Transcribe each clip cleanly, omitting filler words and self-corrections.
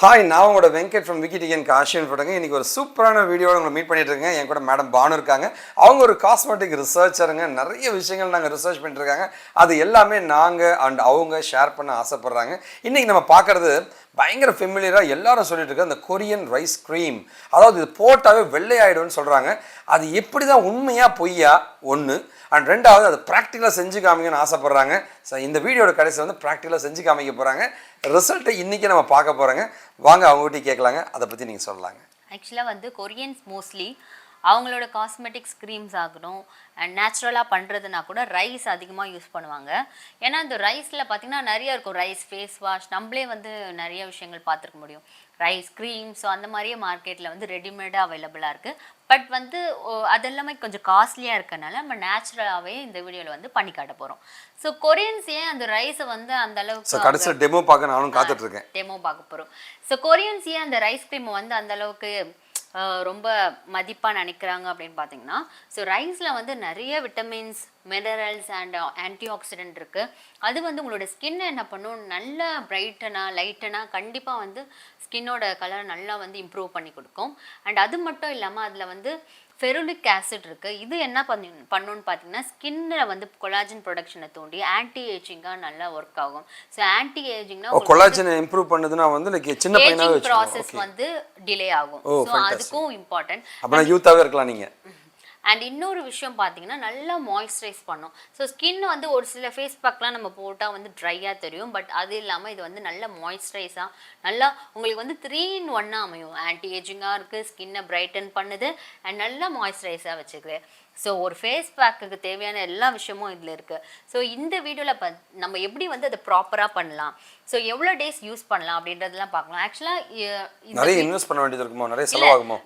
Hi, நான் உங்களோட Venkat from விக்கிடிகன் Gaussian போட்டுங்க. இன்றைக்கி ஒரு சூப்பரான வீடியோவில் உங்களை மீட் பண்ணிட்டு இருக்கேன். என் கூட மேடம் பானு இருக்காங்க. அவங்க ஒரு காஸ்மெட்டிக் ரிசர்ச்சருங்க. நிறைய விஷயங்கள் நாங்கள் ரிசர்ச் பண்ணிட்டுருக்காங்க. அது எல்லாமே நாங்கள் அண்ட் அவங்க ஷேர் பண்ண ஆசைப்பட்றாங்க. இன்றைக்கி நம்ம பார்க்குறது பயங்கர ஃபெமிலியராக எல்லாரும் சொல்லிட்டு இருக்க அந்த கொரியன் ரைஸ் க்ரீம். அதாவது இது போட்டாவே வெள்ளையாயிடும்னு சொல்கிறாங்க. அது எப்படி தான் உண்மையா பொய்யா ஒன்று, அண்ட் ரெண்டாவது அது ப்ராக்டிக்கலாக செஞ்சு காமிங்கன்னு ஆசைப்பட்றாங்க. ஸோ இந்த வீடியோட கடைசியில் வந்து ப்ராக்டிக்கலாக செஞ்சு காமிக்க போகிறாங்க. ரிசல்ட்டை இன்றைக்கி நம்ம பார்க்க போகிறோங்க. வாங்க அவங்ககிட்ட கேட்கலாங்க. அதை பற்றி நீங்கள் சொல்லலாங்க. ஆக்சுவலாக வந்து கொரியன்ஸ் மோஸ்ட்லி அவங்களோட காஸ்மெட்டிக்ஸ் க்ரீம்ஸ் ஆகணும் அண்ட் நேச்சுரலாக பண்ணுறதுனா கூட ரைஸ் அதிகமாக யூஸ் பண்ணுவாங்க. ஏன்னா இந்த ரைஸில் பார்த்திங்கன்னா நிறைய இருக்கும். ரைஸ் ஃபேஸ் வாஷ் நம்மளே வந்து நிறைய விஷயங்கள் பார்த்துருக்க முடியும். ரைஸ் க்ரீம் ஸோ அந்த மாதிரியே மார்க்கெட்டில் வந்து ரெடிமேடாக அவைலபிளாக இருக்குது. பட் வந்து அது எல்லாமே கொஞ்சம் காஸ்ட்லியாக இருக்கனால நம்ம நேச்சுரலாகவே இந்த வீடியோவில் வந்து பண்ணி காட்ட போகிறோம். ஸோ கொரியன்ஸ் ஏன் அந்த ரைஸை வந்து அந்த அளவுக்கு கடைசியில் டெமோ பார்க்க நானும் காத்துட்ருக்கேன். டெமோ பார்க்க போகிறோம். ஸோ கொரியன்ஸ் ஏன் அந்த ரைஸ் க்ரீமை வந்து அந்த அளவுக்கு ரொம்ப மதிப்பாக நினைக்கிறாங்க அப்படின்னு பார்த்தீங்கன்னா, ஸோ ரைஸில் வந்து நிறைய vitamins, minerals and anti accident இருக்குது. அது வந்து உங்களோட ஸ்கின்னை என்ன பண்ணும், நல்லா பிரைட்டனாக லைட்டனாக கண்டிப்பாக வந்து ஸ்கின்னோட கலரை நல்லா வந்து இம்ப்ரூவ் பண்ணி கொடுக்கும். அண்ட் அது மட்டும் இல்லாமல் அதில் வந்து ஃபெருலிக் ஆசிட் இருக்குது. இது என்ன பண்ணுன்னு பார்த்தீங்கன்னா ஸ்கின்னில் வந்து கொலாஜன் ப்ரொடக்ஷனை தூண்டி ஆன்டி ஏஜிங்காக நல்லா ஒர்க் ஆகும். ஸோ ஆன்டி ஏஜிங்னா கொலாஜன் இம்ப்ரூவ் பண்ணுதுன்னா வந்து சின்ன பையனாவே ப்ராசஸ் வந்து டிலே ஆகும். ஸோ அதுக்கும் இம்பார்ட்டன்ட். அப்போ யூத்தாகவே இருக்கலாம் நீங்கள். அண்ட் இன்னொரு விஷயம் பார்த்தீங்கன்னா நல்லா மாய்ஸ்சரைஸ் பண்ணும். ஸோ ஸ்கின் வந்து ஒரு சில ஃபேஸ் பேக்லாம் நம்ம போட்டால் வந்து ட்ரையாக தெரியும். பட் அது இல்லாமல் இது வந்து நல்ல மாய்ஸ்சரைஸாக நல்லா உங்களுக்கு வந்து 3-in-1 அமையும். ஆன்டி ஏஜிங்காக இருக்குது, ஸ்கின்னை பிரைட்டன் பண்ணுது அண்ட் நல்லா மாய்ஸ்சரைஸாக வச்சுக்குது. ஸோ ஒரு ஃபேஸ் பேக்குக்கு தேவையான எல்லா விஷயமும் இதில் இருக்குது. ஸோ இந்த வீடியோவில் நம்ம எப்படி வந்து அதை ப்ராப்பராக பண்ணலாம், ஸோ எவ்வளோ டேஸ் யூஸ் பண்ணலாம் அப்படின்றதெல்லாம் பார்க்கலாம். ஆக்சுவலாக நிறைய இன்வெஸ்ட் பண்ண வேண்டியது இருக்குமோ, நிறைய செலவாகுமோ?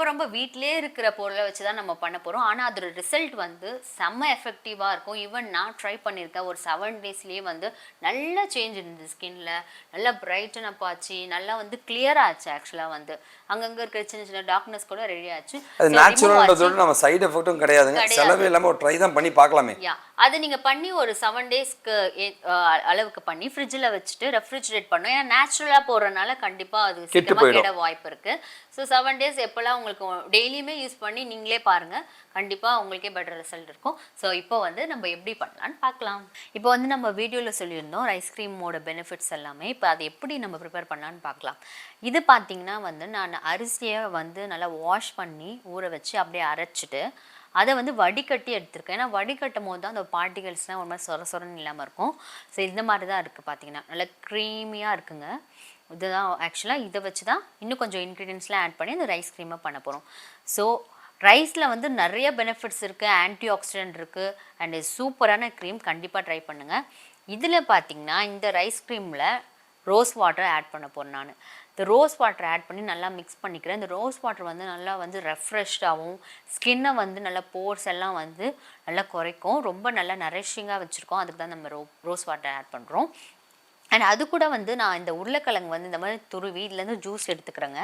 ரொம்ப வீட்டிலே இருக்கிற பொருளை வச்சு தான் நம்ம பண்ண போகிறோம். ஆனால் அதோட ரிசல்ட் வந்து செம்ம எஃபெக்டிவாக இருக்கும். ஈவன் நான் ட்ரை பண்ணியிருக்கேன். ஒரு 7 daysலேயே வந்து நல்ல சேஞ்ச் இருந்தது ஸ்கின்ல. நல்லா பிரைட்டன் அப் ஆச்சு, நல்லா வந்து கிளியர் ஆச்சு. ஆக்சுவலாக வந்து அங்கங்கே இருக்கிற சின்ன டார்க்னஸ் கூட ரெடி ஆச்சு. அது நேச்சுரல்ன்றதோட நம்ம சைடு எஃபெக்ட்டும் கிடையாதுங்க. செலவே இல்லாமல் ஒரு ட்ரை தான் பண்ணி பார்க்கலாமே. அது நீங்கள் பண்ணி ஒரு 7 daysக்கு அளவுக்கு பண்ணி ஃப்ரிட்ஜில் வச்சுட்டு ரெஃப்ரிஜரேட் பண்ணோம். ஏன்னா நேச்சுரலாக போடுறதுனால கண்டிப்பாக அது சீக்கிரமாக கெட வாய்ப்பு இருக்குது. ஸோ 7 days எப்போல்லாம் உங்களுக்கு டெய்லியுமே யூஸ் பண்ணி நீங்களே பாருங்கள், கண்டிப்பாக உங்களுக்கே பெட்டர் ரிசல்ட் இருக்கும். ஸோ இப்போ வந்து நம்ம எப்படி பண்ணலான்னு பார்க்கலாம். இப்போ வந்து நம்ம வீடியோவில் சொல்லியிருந்தோம் ரைஸ் க்ரீமோட பெனிஃபிட்ஸ் எல்லாமே. இப்போ அதை எப்படி நம்ம ப்ரிப்பேர் பண்ணலான்னு பார்க்கலாம். இது பார்த்தீங்கன்னா வந்து நான் அரிசியை வந்து நல்லா வாஷ் பண்ணி ஊற வச்சு அப்படியே அரைச்சிட்டு அதை வந்து வடிகட்டி எடுத்துருக்கேன். ஏன்னா வடிகட்டும் போது தான் அந்த பார்ட்டிகல்ஸ்லாம் ஒரு மாதிரி சொரன்னு இல்லாமல் இருக்கும். ஸோ இந்த மாதிரி தான் இருக்குது. பார்த்தீங்கன்னா நல்லா க்ரீமியாக இருக்குங்க. இதுதான் ஆக்சுவலாக இதை வச்சு தான் இன்னும் கொஞ்சம் இன்க்ரீடியன்ஸ்லாம் ஆட் பண்ணி அந்த ரைஸ் க்ரீமை பண்ண போகிறோம். ஸோ ரைஸில் வந்து நிறைய பெனிஃபிட்ஸ் இருக்குது, ஆன்டி ஆக்சிடென்ட் இருக்குது அண்ட் சூப்பரான க்ரீம். கண்டிப்பாக ட்ரை பண்ணுங்கள். இதில் பார்த்தீங்கன்னா இந்த ரைஸ் க்ரீமில் ரோஸ் வாட்டர் ஆட் பண்ண போகிறேன். நான் இந்த ரோஸ் வாட்டர் ஆட் பண்ணி நல்லா மிக்ஸ் பண்ணிக்கிறேன். இந்த ரோஸ் வாட்டர் வந்து நல்லா வந்து ரெஃப்ரெஷ்டாகவும் ஸ்கின்னை வந்து நல்லா போர்ஸ் எல்லாம் வந்து நல்லா குறைக்கும். ரொம்ப நல்லா நரிஷிங்காக வச்சுருக்கோம். அதுக்கு தான் நம்ம ரோஸ் வாட்டர் ஆட் பண்ணுறோம். அண்ட் அது கூட வந்து நான் இந்த உருளைக்கிழங்கு வந்து இந்த மாதிரி துருவி இதுலேருந்து ஜூஸ் எடுத்துக்கிறேங்க.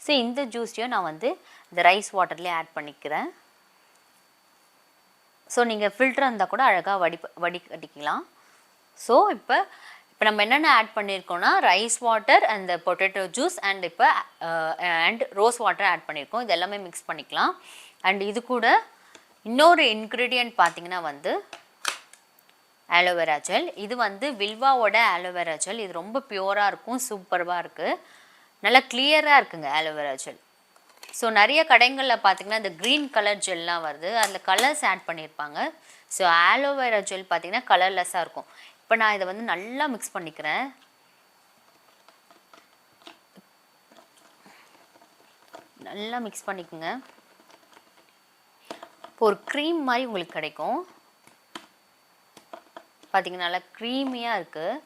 ஸோ இந்த ஜூஸையும் நான் வந்து இந்த ரைஸ் வாட்டர்லேயே ஆட் பண்ணிக்கிறேன். ஸோ நீங்கள் ஃபில்டர் இருந்தால் கூட அழகாக வடிகட்டிக்கலாம். ஸோ இப்போ நம்ம என்னென்ன ஆட் பண்ணியிருக்கோம்னா rice water and potato juice and இப்போ அண்ட் ரோஸ் வாட்டர் ஆட் பண்ணியிருக்கோம். இது எல்லாமே மிக்ஸ் பண்ணிக்கலாம். அண்ட் இது கூட இன்னொரு இன்க்ரீடியன்ட் பார்த்தீங்கன்னா வந்து ஆலோவேரா ஜெல். இது வந்து வில்வாவோட ஆலோவேரா ஜெல். இது ரொம்ப பியூராக இருக்கும், சூப்பராக இருக்குது, நல்லா கிளியராக இருக்குங்க ஆலோவேரா ஜெல். ஸோ நிறைய கடைகளில் பார்த்தீங்கன்னா இந்த க்ரீன் கலர் ஜெல்லாம் வருது, அதில் கலர்ஸ் ஆட் பண்ணியிருப்பாங்க. ஸோ ஆலோவேரா ஜெல் பார்த்தீங்கன்னா கலர்லெஸ்ஸாக இருக்கும். இப்போ நான் இதை வந்து நல்லா மிக்ஸ் பண்ணிக்கிறேன். நல்லா மிக்ஸ் பண்ணிக்கோங்க. இப்போ ஒரு க்ரீம் மாதிரி உங்களுக்கு கிடைக்கும். பார்த்தீங்கன்னா நல்லா க்ரீமியாக இருக்குது.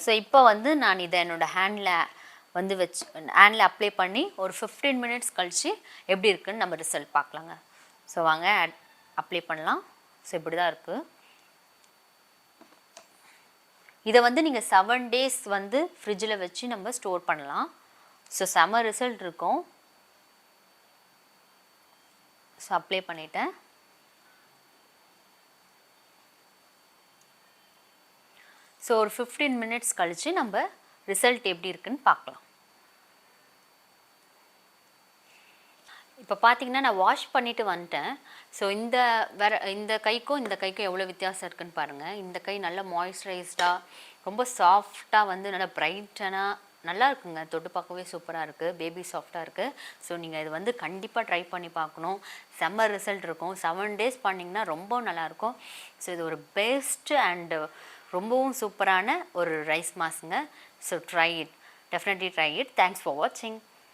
ஸோ இப்போ வந்து நான் இதை என்னோடய ஹேண்டில் அப்ளை பண்ணி ஒரு 15 minutes கழித்து எப்படி இருக்குன்னு நம்ம ரிசல்ட் பார்க்கலாங்க. ஸோ வாங்க அப்ளை பண்ணலாம். ஸோ இப்படி தான் இருக்குது. இதை வந்து நீங்கள் 7 days வந்து ஃப்ரிட்ஜில் வச்சு நம்ம ஸ்டோர் பண்ணலாம். ஸோ செம ரிசல்ட் இருக்கும். ஸோ அப்ளை பண்ணிட்டேன். ஸோ ஒரு 15 minutes கழித்து நம்ம ரிசல்ட் எப்படி இருக்குன்னு பார்க்கலாம். இப்போ பார்த்தீங்கன்னா நான் வாஷ் பண்ணிவிட்டு வந்துட்டேன். ஸோ இந்த கைக்கும் எவ்வளோ வித்தியாசம் இருக்குன்னு பாருங்கள். இந்த கை நல்லா மாய்ஸ்சரைஸ்டாக ரொம்ப சாஃப்டாக வந்து நல்லா பிரைட்டனாக நல்லா இருக்குங்க. தொட்டு பார்க்கவே சூப்பராக இருக்குது, பேபி சாஃப்டாக இருக்குது. ஸோ நீங்கள் இது வந்து கண்டிப்பாக ட்ரை பண்ணி பார்க்கணும். செம்ம ரிசல்ட் இருக்கும். 7 days பண்ணிங்கன்னா ரொம்ப நல்லாயிருக்கும். ஸோ இது ஒரு பெஸ்ட்டு அண்டு ரொம்பவும் சூப்பரான ஒரு ரைஸ் மாஸ்க்குங்க. So try it, definitely try it. Thanks for வாட்சிங்.